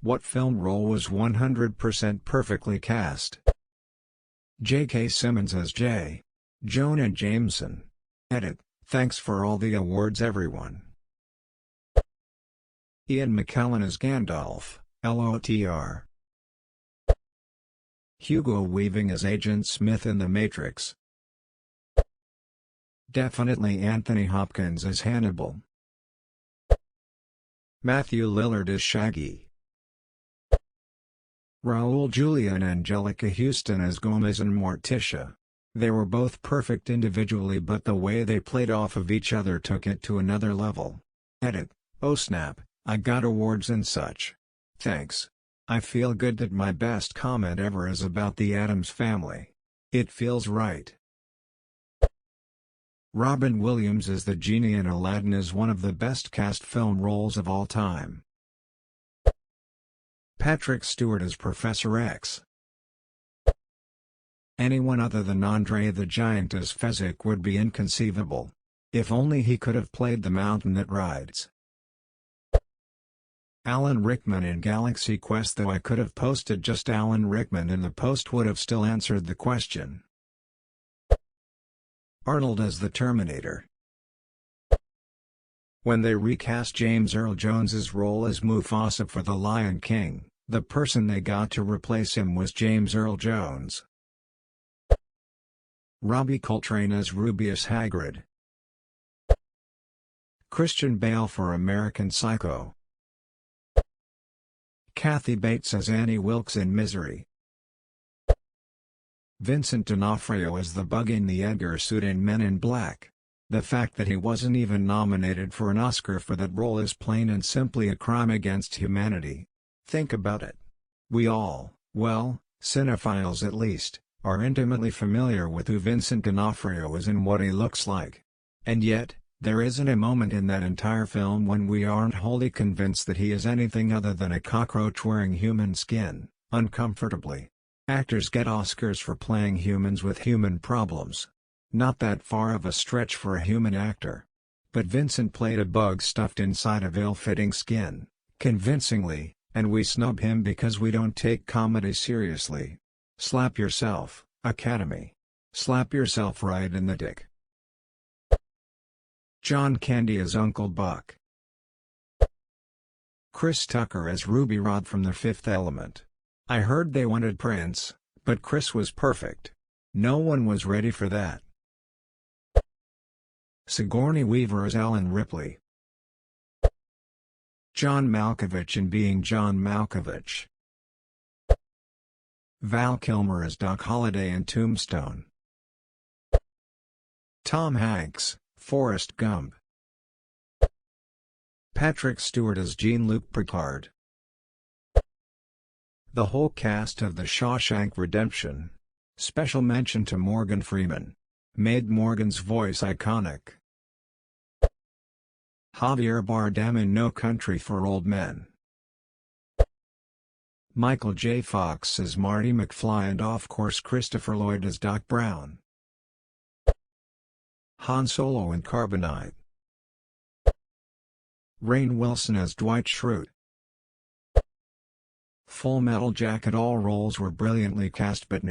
What film role was 100% perfectly cast? J.K. Simmons as J. Jonah Jameson. Edit. Thanks for all the awards everyone. Ian McKellen as Gandalf, LOTR. Hugo Weaving as Agent Smith in The Matrix. Definitely Anthony Hopkins as Hannibal. Matthew Lillard as Shaggy. Raul Julia and Angelica Houston as Gomez and Morticia. They were both perfect individually, but the way they played off of each other took it to another level. Edit. Oh snap, I got awards and such. Thanks. I feel good that my best comment ever is about the Addams Family. It feels right. Robin Williams as the genie in Aladdin is one of the best cast film roles of all time. Patrick Stewart as Professor X. Anyone other than Andre the Giant as Fezzik would be inconceivable. If only he could have played the mountain that rides. Alan Rickman in Galaxy Quest. Though I could have posted just Alan Rickman and the post would have still answered the question. Arnold as the Terminator. When they recast James Earl Jones's role as Mufasa for The Lion King, the person they got to replace him was James Earl Jones. Robbie Coltrane as Rubeus Hagrid. Christian Bale for American Psycho. Kathy Bates as Annie Wilkes in Misery. Vincent D'Onofrio as the bug in the Edgar suit in Men in Black. The fact that he wasn't even nominated for an Oscar for that role is plain and simply a crime against humanity. Think about it. We all, well, cinephiles at least, are intimately familiar with who Vincent D'Onofrio is and what he looks like. And yet, there isn't a moment in that entire film when we aren't wholly convinced that he is anything other than a cockroach wearing human skin, uncomfortably. Actors get Oscars for playing humans with human problems. Not that far of a stretch for a human actor. But Vincent played a bug stuffed inside of ill-fitting skin, convincingly, and we snub him because we don't take comedy seriously. Slap yourself, Academy. Slap yourself right in the dick. John Candy as Uncle Buck. Chris Tucker as Ruby Rhod from The Fifth Element. I heard they wanted Prince, but Chris was perfect. No one was ready for that. Sigourney Weaver as Ellen Ripley. John Malkovich in Being John Malkovich. Val Kilmer as Doc Holliday in Tombstone. Tom Hanks, Forrest Gump. Patrick Stewart as Jean-Luc Picard. The whole cast of The Shawshank Redemption. Special mention to Morgan Freeman. Made Morgan's voice iconic. Javier Bardem in No Country for Old Men. Michael J. Fox as Marty McFly and of course Christopher Lloyd as Doc Brown. Han Solo in Carbonite. Rainn Wilson as Dwight Schrute. Full Metal Jacket. All roles were brilliantly cast, but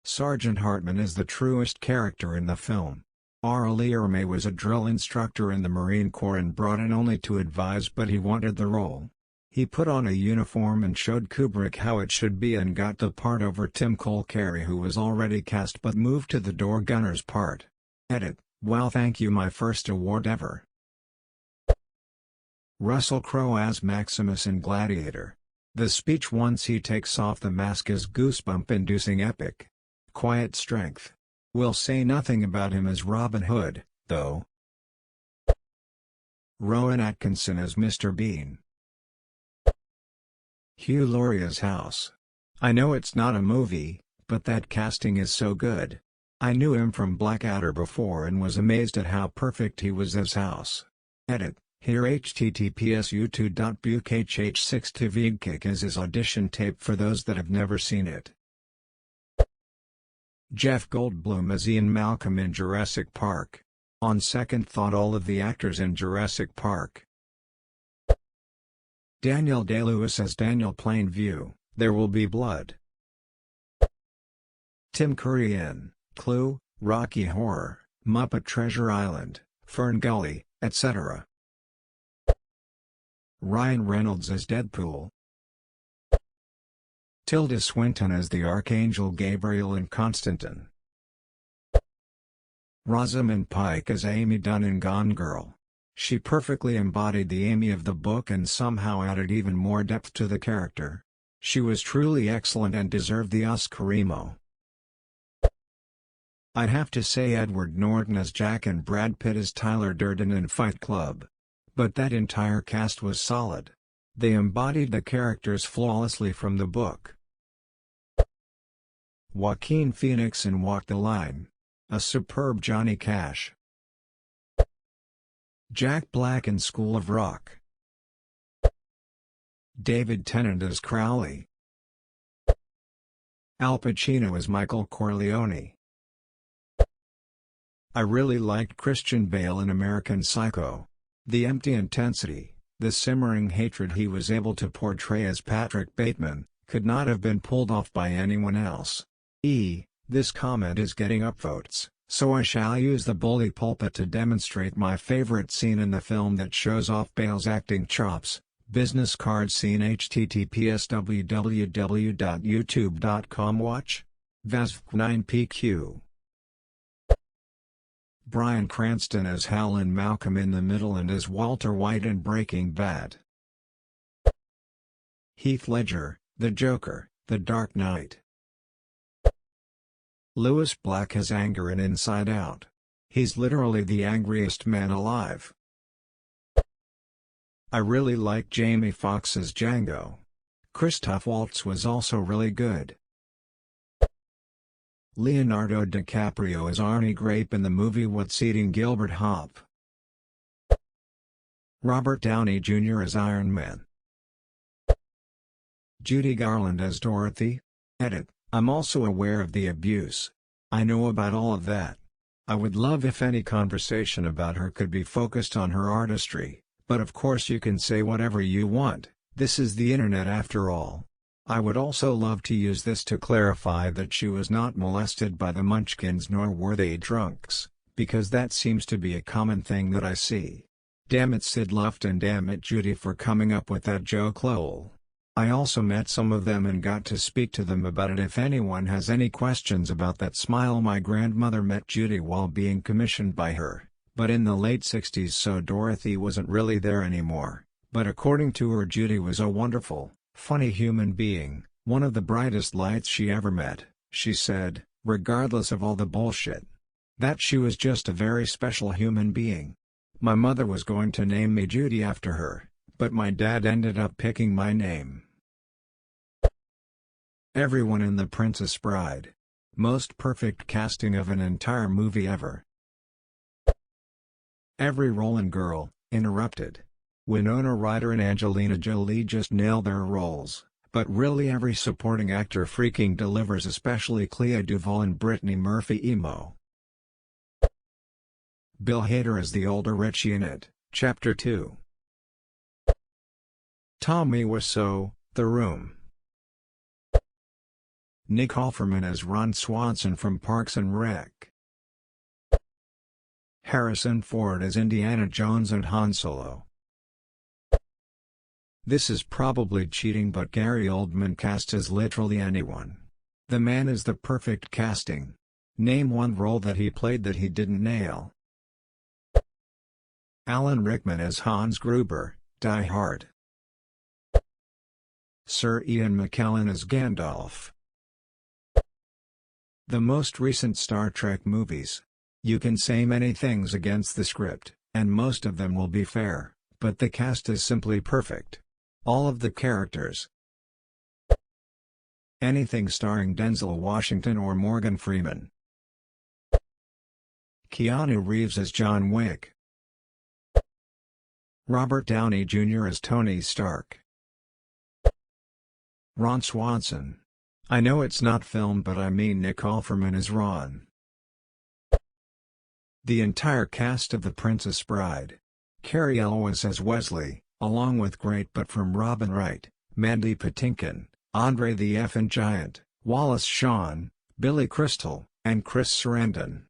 Sergeant Hartman is the truest character in the film. R. Lee Ermey was a drill instructor in the Marine Corps and brought in only to advise, but he wanted the role. He put on a uniform and showed Kubrick how it should be and got the part over Tim Cole-Carey, who was already cast but moved to the door gunner's part. Edit. Wow, thank you, my first award ever. Russell Crowe as Maximus in Gladiator. The speech once he takes off the mask is goosebump-inducing epic. Quiet strength. We'll say nothing about him as Robin Hood, though. Rowan Atkinson as Mr. Bean. Hugh Laurie as House. I know it's not a movie, but that casting is so good. I knew him from Blackadder before and was amazed at how perfect he was as House. Edit. Here https://u2.bukh6tvgkick is his audition tape for those that have never seen it. Jeff Goldblum as Ian Malcolm in Jurassic Park. On second thought, all of the actors in Jurassic Park Daniel Day-Lewis as Daniel Plainview, There Will Be Blood. Tim Curry in Clue, Rocky Horror, Muppet Treasure Island, Fern Gully, etc. Ryan Reynolds as Deadpool. Tilda Swinton as the Archangel Gabriel in Constantine. Rosamund Pike as Amy Dunn in Gone Girl. She perfectly embodied the Amy of the book and somehow added even more depth to the character. She was truly excellent and deserved the Oscar-emo. I'd have to say Edward Norton as Jack and Brad Pitt as Tyler Durden in Fight Club. But that entire cast was solid. They embodied the characters flawlessly from the book. Joaquin Phoenix in Walk the Line. A superb Johnny Cash. Jack Black in School of Rock. David Tennant as Crowley. Al Pacino as Michael Corleone. I really liked Christian Bale in American Psycho. The empty intensity, the simmering hatred he was able to portray as Patrick Bateman, could not have been pulled off by anyone else. This comment is getting upvotes, so I shall use the bully pulpit to demonstrate my favorite scene in the film that shows off Bale's acting chops. Business card scene. https www.youtube.com watch. VASV9PQ. Bryan Cranston as Hal in Malcolm in the Middle and as Walter White in Breaking Bad. Heath Ledger, The Joker, The Dark Knight. Lewis Black has anger in Inside Out. He's literally the angriest man alive. I really like Jamie Foxx as Django. Christoph Waltz was also really good. Leonardo DiCaprio as Arnie Grape in the movie What's Eating Gilbert Hop. Robert Downey Jr. as Iron Man. Judy Garland as Dorothy. Edit. I'm also aware of the abuse. I know about all of that. I would love if any conversation about her could be focused on her artistry, but of course you can say whatever you want, this is the internet after all. I would also love to use this to clarify that she was not molested by the Munchkins nor were they drunks, because that seems to be a common thing that I see. Damn it Sid Luft and damn it Judy for coming up with that joke lol. I also met some of them and got to speak to them about it. If anyone has any questions about that smile, my grandmother met Judy while being commissioned by her, but in the late 60s, so Dorothy wasn't really there anymore, but according to her Judy was a wonderful, funny human being, one of the brightest lights she ever met, she said, regardless of all the bullshit. That she was just a very special human being. My mother was going to name me Judy after her, but my dad ended up picking my name. Everyone in The Princess Bride. Most perfect casting of an entire movie ever. Every role in Girl, Interrupted. Winona Ryder and Angelina Jolie just nail their roles, but really every supporting actor freaking delivers, especially Clea Duvall and Brittany Murphy emo. Bill Hader as the older Richie in It, Chapter 2. Tommy Wiseau, The Room. Nick Offerman as Ron Swanson from Parks and Rec. Harrison Ford as Indiana Jones and Han Solo. This is probably cheating, but Gary Oldman cast as literally anyone. The man is the perfect casting. Name one role that he played that he didn't nail. Alan Rickman as Hans Gruber, Die Hard. Sir Ian McKellen as Gandalf. The most recent Star Trek movies. You can say many things against the script, and most of them will be fair, but the cast is simply perfect. All of the characters. Anything starring Denzel Washington or Morgan Freeman. Keanu Reeves as John Wick. Robert Downey Jr. as Tony Stark. Ron Swanson. I know it's not filmed, but I mean Nick Offerman as Ron. The entire cast of The Princess Bride. Cary Elwes as Wesley, along with Great But from Robin Wright, Mandy Patinkin, Andre the Effin' Giant, Wallace Shawn, Billy Crystal, and Chris Sarandon.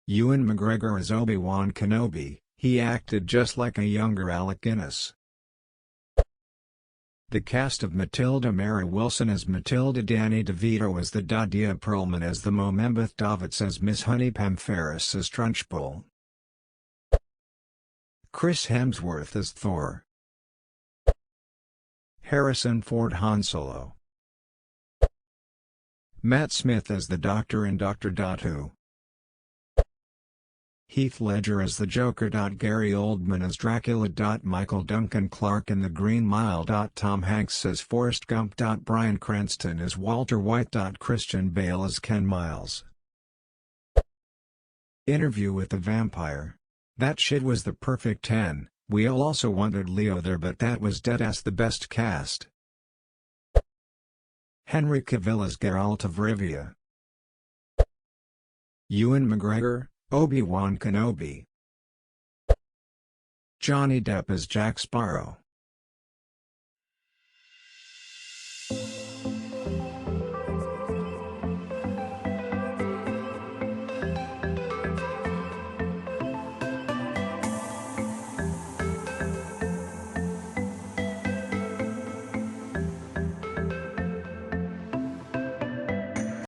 Ewan McGregor as Obi-Wan Kenobi, he acted just like a younger Alec Guinness. The cast of Matilda: Mary Wilson as Matilda, Danny DeVito as the Dadia Perlman as the Momembeth Davitz as Miss Honey, Pam Ferris as Trunchbull, Chris Hemsworth as Thor, Harrison Ford Han Solo, Matt Smith as the Doctor in Doctor Who, Heath Ledger as the Joker. Gary Oldman as Dracula. Michael Duncan Clark in The Green Mile. Tom Hanks as Forrest Gump. Bryan Cranston as Walter White. Christian Bale as Ken Miles. Interview with the Vampire. That shit was the perfect 10, we all also wanted Leo there but that was deadass the best cast. Henry Cavill as Geralt of Rivia. Ewan McGregor, Obi-Wan Kenobi. Johnny Depp as Jack Sparrow.